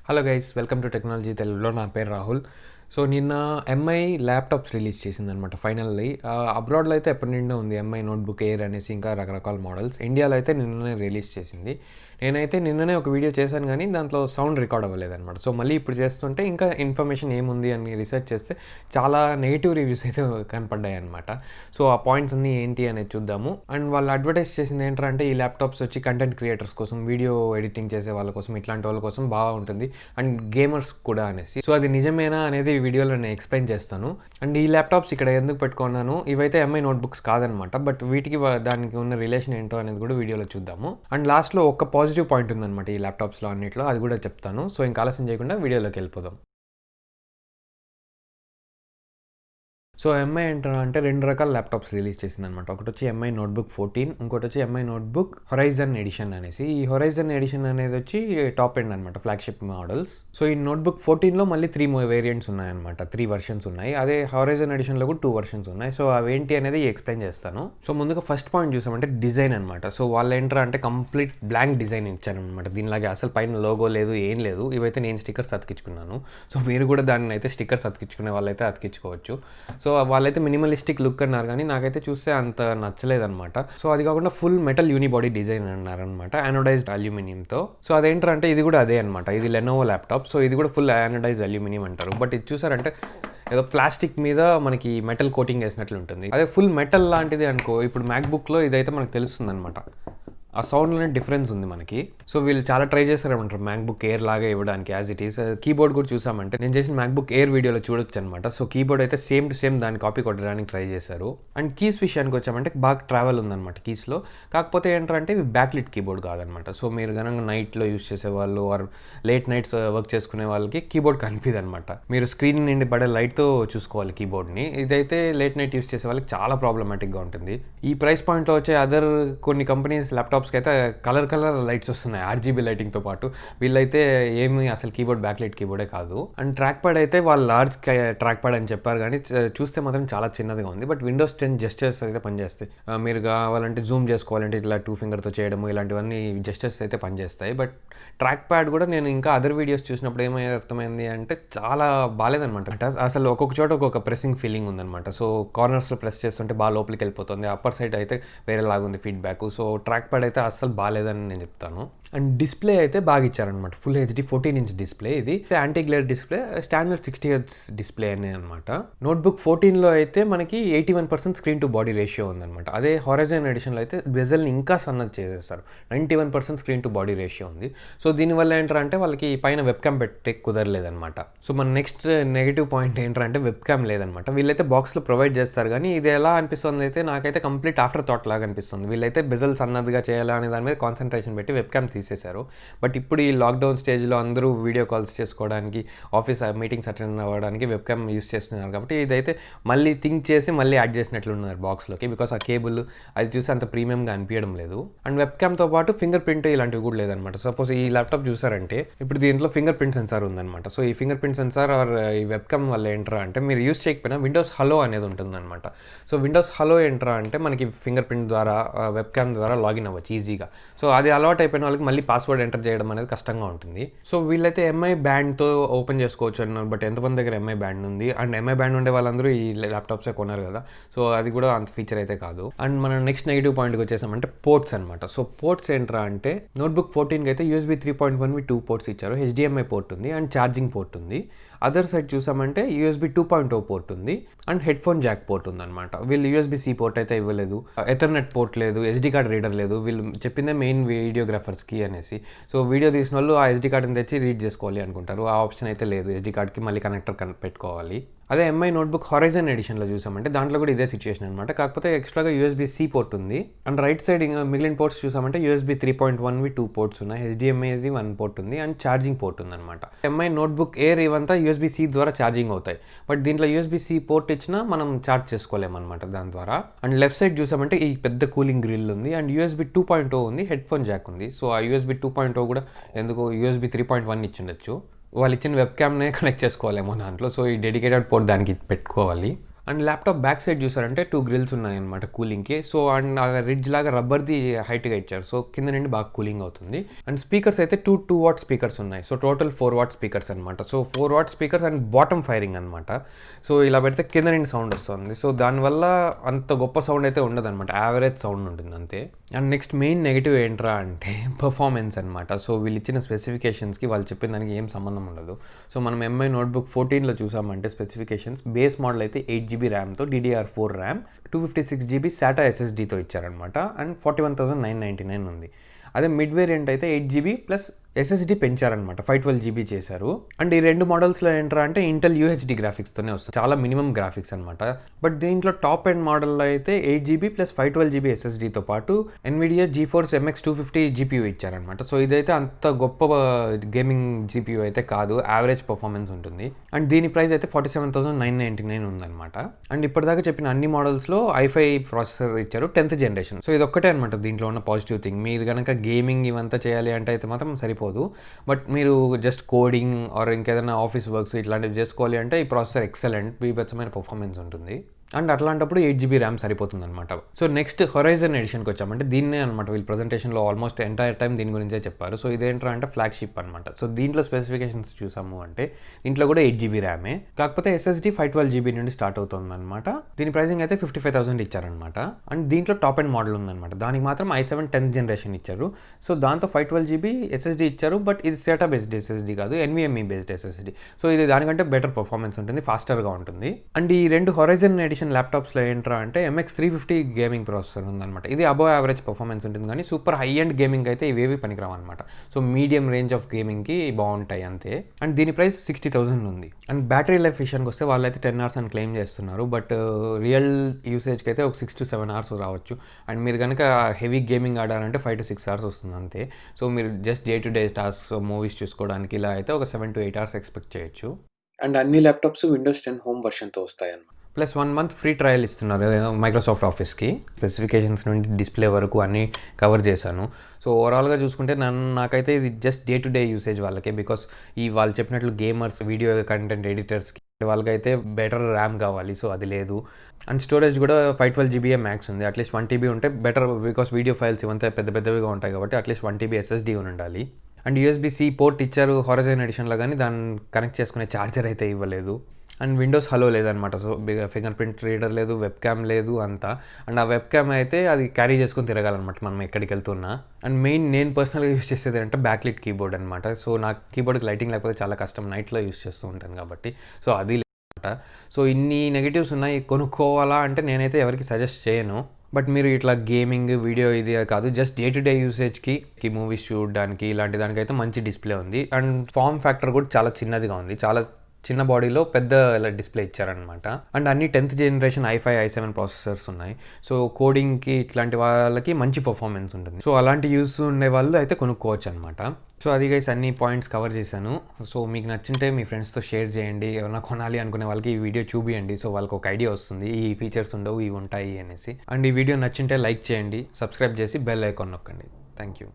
Hello guys, welcome to technology తెలుగులో. నా పేరు రాహుల్. సో నిన్న ఎంఐ ల్యాప్టాప్స్ రిలీజ్ చేసిందనమాట ఫైనల్లీ. అబ్రాడ్లో అయితే ఎప్పటి నిండా ఉంది ఎంఐ నోట్బుక్ ఎయిర్ అనేసి, ఇంకా రకరకాల మోడల్స్. ఇండియాలో అయితే నిన్ననే రిలీజ్ చేసింది. నేనైతే నిన్ననే ఒక వీడియో చేశాను, కానీ దాంట్లో సౌండ్ రికార్డ్ అవ్వలేదన్నమాట. సో మళ్ళీ ఇప్పుడు చేస్తుంటే ఇంకా ఇన్ఫర్మేషన్ ఏముంది అని రీసెర్చ్ చేస్తే చాలా నెగిటివ్ రివ్యూస్ అయితే కనపడ్డాయి అనమాట. సో ఆ పాయింట్స్ అన్నీ ఏంటి అనేది చూద్దాము. అండ్ వాళ్ళు అడ్వర్టైజ్ చేసింది ఏంటంటే ఈ ల్యాప్టాప్స్ వచ్చి కంటెంట్ క్రియేటర్స్ కోసం, వీడియో ఎడిటింగ్ చేసే వాళ్ళ కోసం, ఇట్లాంటి వాళ్ళ కోసం బాగా ఉంటుంది అండ్ గేమర్స్ కూడా అనేసి. సో అది నిజమేనా అనేది ఈ వీడియోలో నేను ఎక్స్ప్లెయిన్ చేస్తాను. అండ్ ఈ ల్యాప్టాప్స్ ఇక్కడ ఎందుకు పెట్టుకున్నాను, ఇవైతే ఎంఐ నోట్బుక్స్ కాదనమాట, బట్ వీటికి దానికి ఉన్న రిలేషన్ ఏంటో అనేది కూడా వీడియోలో చూద్దాము. అండ్ లాస్ట్లో ఒక పాజిటివ్ పాయింట్ ఉందన్నమాట ఈ ల్యాప్టాప్స్లో అన్నిట్లో, అది కూడా చెప్తాను. సో ఇంకా ఆలస్యం చేయకుండా వీడియోలోకి వెళ్ళిపోదాం. సో ఎంఐ అంటే రెండు రకాల ల్యాప్టాప్స్ రిలీజ్ చేసింది అనమాట. ఒకటి వచ్చి ఎంఐ నోట్బుక్ 14, ఇంకోటి వచ్చి ఎంఐ నోట్బుక్ హొరైజన్ ఎడిషన్ అనేసి. ఈ హొరైజన్ ఎడిషన్ అనేది వచ్చి టాప్ ఎండ్ అనమాట, ఫ్లాగ్షిప్ మోడల్స్. సో ఈ నోట్బుక్ 14లో మళ్ళీ 3 వేరియంట్స్ ఉన్నాయన్నమాట, 3 వర్షన్స్ ఉన్నాయి. అదే హొరైజన్ ఎడిషన్లో కూడా 2 వర్షన్స్ ఉన్నాయి. సో అవేంటి అనేది ఎక్స్ప్లెయిన్ చేస్తాను. సో ముందుగా ఫస్ట్ పాయింట్ చూసామంటే డిజైన్ అనమాట. సో వాళ్ళు అంటే కంప్లీట్ బ్లాంక్ డిజైన్ ఇచ్చారనమాట. దీనిలాగే అసలు పైన లోగో లేదు, ఏం లేదు. ఇవైతే నేను స్టిక్కర్స్ అతికించుకున్నాను. సో మీరు కూడా దాన్ని అయితే స్టిక్కర్స్ అతికించుకునే వాళ్ళైతే అతికించుకోవచ్చు. సో వాళ్ళైతే మినిమలిస్టిక్ లుక్ అన్నారు, కానీ నాకైతే చూస్తే అంత నచ్చలేదన్నమాట. సో అది కాకుండా ఫుల్ మెటల్ యూనిబాడీ డిజైన్ అన్నారనమాట, యానోడైజ్డ్ అల్యూమినియంతో. సో అదేంటంటే ఇది కూడా అదే అనమాట, ఇది లెనోవో ల్యాప్టాప్. సో ఇది కూడా ఫుల్ యానోడైజ్డ్ అల్యూమినియం అంటారు. బట్ ఇది చూసారంటే ఏదో ప్లాస్టిక్ మీద మనకి మెటల్ కోటింగ్ వేసినట్లు ఉంటుంది. అదే ఫుల్ మెటల్ లాంటిది అనుకో, ఇప్పుడు మ్యాక్బుక్లో ఇదైతే మనకు తెలుస్తుంది అనమాట. ఆ సౌండ్లోనే డిఫరెన్స్ ఉంది మనకి. సో వీళ్ళు చాలా ట్రై చేశారనమాట మ్యాక్బుక్ ఎయిర్ లాగా ఇవ్వడానికి యాజ్ ఇట్ ఈస్. కీబోర్డ్ కూడా చూసామంటే నేను చేసిన మ్యాక్బుక్ ఎయిర్ వీడియోలో చూడొచ్చు అనమాట. సో కీబోర్డ్ అయితే సేమ్ టు సేమ్ దాన్ని కాపీ కొట్టడానికి ట్రై చేశారు. అండ్ కీస్ విషయానికి వచ్చామంటే బాగా ట్రావెల్ ఉందన్నమాట కీస్లో. కాకపోతే ఏంటంటే ఇవి బ్యాక్లిట్ కీబోర్డ్ కాదనమాట. సో మీరు కనుక నైట్లో యూస్ చేసేవాళ్ళు ఆర్ లేట్ నైట్స్ వర్క్ చేసుకునే వాళ్ళకి కీబోర్డ్ కనిపిదు అనమాట. మీరు స్క్రీన్ నుండి పడే లైట్తో చూసుకోవాలి కీబోర్డ్ని. ఇదైతే లేట్ నైట్ యూస్ చేసే వాళ్ళకి చాలా ప్రాబ్లమాటిక్గా ఉంటుంది. ఈ ప్రైస్ పాయింట్లో వచ్చే అదర్ కొన్ని కంపెనీస్ ల్యాప్టాప్స్ అయితే కలర్ లైట్స్ వస్తున్నాయి ఆర్జీబీ లైటింగ్తో పాటు. వీళ్ళైతే ఏమి అసలు కీబోర్డ్ బ్యాక్లైట్ కీబోర్డే కాదు. అండ్ ట్రాక్ ప్యాడ్ అయితే వాళ్ళు లార్జ్ ట్రాక్ ప్యాడ్ అని చెప్పారు, కానీ చూస్తే మాత్రం చాలా చిన్నదిగా ఉంది. బట్ విండోస్ 10 జెస్చర్స్ అయితే పనిచేస్తాయి. మీరు కావాలంటే జూమ్ చేసుకోవాలంటే ఇట్లా 2 ఫింగర్తో చేయడము, ఇలాంటివన్నీ జెస్చర్స్ అయితే పనిచేస్తాయి. బట్ ట్రాక్ ప్యాడ్ కూడా నేను ఇంకా అదర్ వీడియోస్ చూసినప్పుడు ఏమైనా అర్థమైంది అంటే చాలా బాగాలేదనమాట. అసలు ఒక్కొక్క చోట ఒక్కొక్క ప్రెసింగ్ ఫీలింగ్ ఉందన్నమాట. సో కార్నర్స్లో ప్రెస్ చేస్తుంటే బాగా లోపలికి వెళ్ళిపోతుంది. అప్పర్ సైడ్ అయితే వేరేలాగా ఉంది ఫీడ్బ్యాక్. సో ట్రాక్ ప్యాడ్ అయితే అస్సలు బాగాలేదని నేను చెప్తాను. అండ్ డిస్ప్లే అయితే బాగా ఇచ్చారనమాట. Full HD 14 inch display. ఇది anti glare display, standard 60 hertz display అనే అనమాట. నోట్బుక్ 14లో అయితే మనకి 81% స్క్రీన్ టు బాడీ రేషియో ఉందన్నమాట. అదే హొరైజన్ ఎడిషన్లో అయితే బెజల్ని ఇంకా సన్నది చేసేస్తారు, 91% స్క్రీన్ టు బాడీ రేషియో ఉంది. సో దీనివల్ల ఏంటంటే వాళ్ళకి పైన వెబ్ క్యామ్ పెట్టే కుదరలేదనమాట. సో మన నెక్స్ట్ నెగిటివ్ పాయింట్ ఏంటంటే వెబ్ క్యామ్ లేదనమాట. వీళ్ళైతే బాక్స్లో ప్రొవైడ్ చేస్తారు, కానీ ఇది ఎలా అనిపిస్తుంది అయితే నాకైతే కంప్లీట్ ఆఫ్టర్ థాట్ లాగా అనిపిస్తుంది. వీళ్ళైతే బెజల్ సన్నదిగా చేయాలా అనే దాని మీద కాన్సన్ట్రేషన్ పెట్టి వెబ్ క్యామ్ తీసేశారు. బట్ ఇప్పుడు ఈ లాక్డౌన్ స్టేజ్లో అందరూ వీడియో కాల్స్ చేసుకోవడానికి, ఆఫీస్ మీటింగ్స్ అటెండ్ అవ్వడానికి వెబ్ క్యామ్ యూస్ చేస్తున్నారు. కాబట్టి ఇదైతే మళ్ళీ థింక్ చేసి మళ్ళీ యాడ్ చేసినట్లున్నారు బాక్స్లోకి. బికాస్ ఆ కేబుల్ అది చూసి అంత ప్రీమియంగా అనిపించడం లేదు. అండ్ వెబ్ క్యామ్తో పాటు ఫింగర్ ప్రింట్ ఇలాంటివి కూడా లేదనమాట. సపోజ్ ఈ ల్యాప్టాప్ చూసారంటే ఇప్పుడు దీంట్లో ఫింగర్ ప్రింట్ సెన్సార్ ఉందన్నమాట. సో ఈ ఫింగర్ ప్రింట్ సెన్సార్ ఆర్ ఈ వెబ్ క్యామ్ వల్ల ఏంట్రా అంటే మీరు యూస్ చేయకపోయినా విండోస్ హలో అనేది ఉంటుందన్నమాట. సో విండోస్ హలో ఏంట్రా అంటే మనకి ఫింగర్ ప్రింట్ ద్వారా వెబ్ క్యామ్ ద్వారా లాగిన్ అవ్వచ్చు ఈజీగా. సో అది అలవాటు అయిపోయిన వాళ్ళకి మళ్ళీ పాస్వర్డ్ ఎంటర్ చేయడం అనేది కష్టంగా ఉంటుంది. సో వీళ్ళైతే ఎంఐ బ్యాండ్తో ఓపెన్ చేసుకోవచ్చు అన్నారు. బట్ ఎంతమంది దగ్గర ఎంఐ బ్యాండ్ ఉంది? అండ్ ఎంఐ బ్యాండ్ ఉండే వాళ్ళందరూ ఈ ల్యాప్టాప్సే కొన్నారు కదా. సో అది కూడా అంత ఫీచర్ అయితే కాదు. అండ్ మనం నెక్స్ట్ నెగిటివ్ పాయింట్కి వచ్చేసామంటే పోర్ట్స్ అనమాట. సో పోర్ట్స్ ఏంట్రా అంటే నోట్బుక్ 14కి అయితే USB 3.1 2 పోర్ట్స్ ఇచ్చారు. HDMI పోర్ట్ ఉంది అండ్ ఛార్జింగ్ పోర్ట్ ఉంది. అదర్ సైడ్ చూసామంటే USB 2.0 పోర్ట్ ఉంది and head phone Jack port ఉందన్నమాట. వీళ్ళు USB-C పోర్ట్ అయితే ఇవ్వలేదు, ఎథర్నెట్ పోర్ట్ లేదు, SD కార్డ్ రీడర్ లేదు. వీళ్ళు చెప్పిందే మెయిన్ వీడియోగ్రాఫర్స్కి అనేసి. సో వీడియో తీసిన వాళ్ళు ఆ SD కార్డ్ని తెచ్చి రీడ్ చేసుకోవాలి అనుకుంటారు. ఆ ఆప్షన్ అయితే లేదు, SD కార్డ్కి మళ్ళీ కనెక్టర్ పెట్టుకోవాలి. అదే ఎంఐ నోట్బుక్ హొరైజన్ ఎడిషన్లో చూసామంటే దాంట్లో కూడా ఇదే సిచ్యువేషన్ అనమాట. కాకపోతే ఎక్స్ట్రాగా USB-C పోర్ట్ ఉంది. అండ్ రైట్ సైడ్ మిగిలిన పోర్ట్స్ చూసామంటే USB 3.1 2 పోర్ట్స్ ఉన్నాయి, HDMI 1 పోర్ట్ ఉంది అండ్ ఛార్జింగ్ పోర్ట్ ఉందన్నమాట. ఎంఐ నోట్బుక్ ఎయిర్ ఇవంతా USB-C ద్వారా ఛార్జింగ్ అవుతాయి. బట్ దీంట్లో USB-C పోర్ట్ ఇచ్చినా మనం ఛార్జ్ చేసుకోలేమన్నమాట దాని ద్వారా. అండ్ లెఫ్ట్ సైడ్ చూసామంటే ఈ పెద్ద కూలింగ్ గ్రిల్ ఉంది అండ్ USB 2.0 ఉంది, హెడ్ ఫోన్ జాక్ ఉంది. సో ఆ USB 2.0 కూడా ఎందుకు USB 3.1 ఇచ్చిండొచ్చు. వాళ్ళు ఇచ్చిన వెబ్ క్యామ్నే కనెక్ట్ చేసుకోవాలేమో దాంట్లో. సో ఈ డెడికేటెడ్ పోర్ట్ దానికి పెట్టుకోవాలి. అండ్ ల్యాప్టాప్ బ్యాక్ సైడ్ చూసారంటే 2 గ్రిల్స్ ఉన్నాయన్నమాట కూలింగ్కి. సో అండ్ ఆ రిడ్జ్ లాగా రబ్బర్ది హైట్గా ఇచ్చారు. సో కింద నుండి బాగా కూలింగ్ అవుతుంది. అండ్ స్పీకర్స్ అయితే 2 వాట్ స్పీకర్స్ ఉన్నాయి. సో టోటల్ 4 వాట్ స్పీకర్స్ అనమాట. So 4 what speakers and bottom firing అనమాట. సో ఇలా పెడితే కింద నుండి సౌండ్ వస్తుంది. సో దానివల్ల అంత గొప్ప సౌండ్ అయితే ఉండదు అనమాట, యావరేజ్ సౌండ్ ఉంటుంది అంతే. అండ్ నెక్స్ట్ మెయిన్ నెగిటివ్ ఏంట్రా అంటే పర్ఫార్మెన్స్ అనమాట. సో వీళ్ళు ఇచ్చిన స్పెసిఫికేషన్స్కి వాళ్ళు చెప్పిన దానికి ఏం సంబంధం ఉండదు. సో మనం ఎంఐ నోట్బుక్ 14లో చూసామంటే స్పెసిఫికేషన్స్ బేస్ మోడల్ అయితే 8GB ర్యామ్తో DDR4 RAM 256GB SATA SSDతో ఇచ్చారనమాట. అండ్ 41,999 ఉంది. అదే మిడ్ వేరియంట్ అయితే 8GB ప్లస్ SSD పెంచారనమాట, 512GB చేశారు. అండ్ ఈ రెండు మోడల్స్లో ఏంట్రా అంటే ఇంటెల్ UHD గ్రాఫిక్స్తోనే వస్తుంది, చాలా మినిమం గ్రాఫిక్స్ అనమాట. బట్ దీంట్లో టాప్ ఎండ్ మోడల్లో అయితే 8GB ప్లస్ 512GB SSDతో పాటు NVIDIA GeForce MX 250 GPU ఇచ్చారనమాట. సో ఇదైతే అంత గొప్ప గేమింగ్ GPU అయితే కాదు, యావరేజ్ పర్ఫార్మెన్స్ ఉంటుంది. అండ్ దీని ప్రైస్ అయితే 47,999 ఉందన్నమాట. అండ్ ఇప్పటిదాకా చెప్పిన అన్ని మోడల్స్లో i5 ప్రాసెసర్ ఇచ్చారు, 10th జనరేషన్. సో ఇది ఒక్కటే అనమాట దీంట్లో ఉన్న పాజిటివ్ థింగ్. మీరు కనుక గేమింగ్ ఇవంతా చేయాలి అంటే అయితే మాత్రం సరిపోదు. బట్ మీరు జస్ట్ కోడింగ్ ఆర్ ఇంకేదైనా ఆఫీస్ వర్క్స్ ఇట్లాంటివి చేసుకోవాలి అంటే ఈ ప్రాసెసర్ ఎక్సలెంట్, బీభత్సమైన పర్ఫార్మెన్స్ ఉంటుంది. అండ్ అట్లాంటప్పుడు 8GB ర్యామ్ సరిపోతుంది అనమాట. సో నెక్స్ట్ హొరైజన్ ఎడిషన్కి వచ్చామంటే దీన్నే అనమాట వీళ్ళు ప్రజెంటేషన్లో ఆల్మోస్ట్ ఎంటైర్ టైం దీని గురించే చెప్పారు. సో ఇదేంట్రా అంటే ఫ్లాగ్షిప్ అనమాట. సో దీంట్లో స్పెసిఫికేషన్స్ చూసాము అంటే దీంట్లో కూడా 8GB ర్యామే, కాకపోతే SSD 512GB నుండి స్టార్ట్ అవుతుంది అనమాట. దీని ప్రైసింగ్ అయితే 55,000 ఇచ్చారనమాట. అండ్ దీంట్లో టాప్ అండ్ మోడల్ ఉందన్నమాట, దానికి మాత్రం i7 10th జనరేషన్ ఇచ్చారు. సో దాంతో 512GB SSD ఇచ్చారు. బట్ ఇది SATA బేస్డ్ SSD కాదు, NVMe బేస్డ్ SSD. సో ఇది దానికంటే బెటర్ పర్ఫార్మెన్స్ ఉంటుంది, ఫాస్టర్గా ఉంటుంది. అండ్ ఈ రెండు హొరైజన్ ఎడిషన్ ల్యాప్టాప్స్లో ఏంట్రా అంటే MX 350 గేమింగ్ ప్రాసెసర్ ఉందన్నమాట. ఇది అబవ్ యావరేజ్ పర్ఫార్మెన్స్ ఉంటుంది, కానీ సూపర్ హై అండ్ గేమింగ్ అయితే ఇవేవి పనికిరావు అనమాట. సో మీడియం రేంజ్ ఆఫ్ గేమింగ్కి బాగుంటాయి అంతే. అండ్ దీని ప్రైస్ 60,000 ఉంది. అండ్ బ్యాటరీ లైఫ్ విషయానికి వస్తే వాళ్ళైతే 10 hours అని క్లెయిమ్ చేస్తున్నారు. బట్ రియల్ యూసేజ్కి అయితే ఒక 6 to 7 hours రావచ్చు. అండ్ మీరు కనుక హెవీ గేమింగ్ ఆడారంటే 5 to 6 hours వస్తుంది అంతే. సో మీరు just day to day task movies చూసుకోవడానికి ఇలా అయితే ఒక 7 to 8 hours ఎక్స్పెక్ట్ చేయొచ్చు. అండ్ అన్ని ల్యాప్టాప్స్ Windows 10 హోమ్ వర్షన్తో వస్తాయన్నమాట. ప్లస్ 1 month ఫ్రీ ట్రయల్ ఇస్తున్నారు మైక్రోసాఫ్ట్ ఆఫీస్కి. స్పెసిఫికేషన్స్ నుండి డిస్ప్లే వరకు అన్నీ కవర్ చేశాను. సో ఓవరాల్గా చూసుకుంటే నాకైతే ఇది just day to day usage వాళ్ళకే. బికాస్ ఈ వాళ్ళు చెప్పినట్లు గేమర్స్, వీడియో కంటెంట్ ఎడిటర్స్కి వాళ్ళకైతే బెటర్ ర్యామ్ కావాలి. సో అది లేదు. అండ్ స్టోరేజ్ కూడా 512GB మ్యాక్స్ ఉంది. అట్లీస్ట్ 1 TB ఉంటే బెటర్, బికాస్ వీడియో ఫైల్స్ ఇవంతా పెద్దవిగా ఉంటాయి కాబట్టి అట్లీస్ట్ 1 TB SSD ఉండాలి. అండ్ USB-C పోర్ట్ ఇచ్చారు హొరైజన్ ఎడిషన్లో, కానీ దాన్ని కనెక్ట్ చేసుకునే ఛార్జర్ అయితే ఇవ్వలేదు. అండ్ విండోస్ హలో లేదనమాట. సో ఫింగర్ ప్రింట్ రీడర్ లేదు, వెబ్ క్యామ్ లేదు అంతా. అండ్ ఆ వెబ్ క్యామ్ అయితే అది క్యారీ చేసుకొని తిరగాలన్నమాట మనం ఎక్కడికి వెళ్తున్నా. అండ్ మెయిన్ నేను పర్సనల్గా యూస్ చేసేది అంటే బ్యాక్లిట్ కీబోర్డ్ అనమాట. సో నాకు కీబోర్డ్కి లైటింగ్ లేకపోతే చాలా కష్టం, నైట్లో యూస్ చేస్తూ ఉంటాను కాబట్టి. సో అది లేదనమాట. సో ఇన్ని నెగిటివ్స్ ఉన్నాయి, కొనుక్కోవాలా అంటే నేనైతే ఎవరికి సజెస్ట్ చేయను. బట్ మీరు ఇట్లా గేమింగ్, వీడియో ఇది కాదు, జస్ట్ డే టు డే యూసేజ్కి మూవీస్ చూడడానికి ఇలాంటి దానికైతే మంచి డిస్ప్లే ఉంది. అండ్ ఫార్మ్ ఫ్యాక్టర్ కూడా చాలా చిన్నదిగా ఉంది, చాలా చిన్న బాడీలో పెద్ద డిస్ప్లే ఇచ్చారనమాట. అండ్ అన్ని 10th generation i5 i7 processors ఉన్నాయి. సో కోడింగ్కి ఇట్లాంటి వాళ్ళకి మంచి పర్ఫార్మెన్స్ ఉంటుంది. సో అలాంటి యూస్ ఉండే వాళ్ళు అయితే కొనుక్కోవచ్చు అనమాట. సో అది గైస్ అన్ని పాయింట్స్ కవర్ చేశాను. సో మీకు నచ్చింటే మీ ఫ్రెండ్స్తో షేర్ చేయండి. ఎవరైనా కొనాలి అనుకునే వాళ్ళకి ఈ వీడియో చూపియండి. సో వాళ్ళకి ఒక ఐడియా వస్తుంది, ఈ ఫీచర్స్ ఉండవు, ఇవి ఉంటాయి అనేసి. అండ్ ఈ వీడియో నచ్చింటే లైక్ చేయండి, సబ్స్క్రైబ్ చేసి బెల్ ఐకాన్ నొక్కండి. Thank you.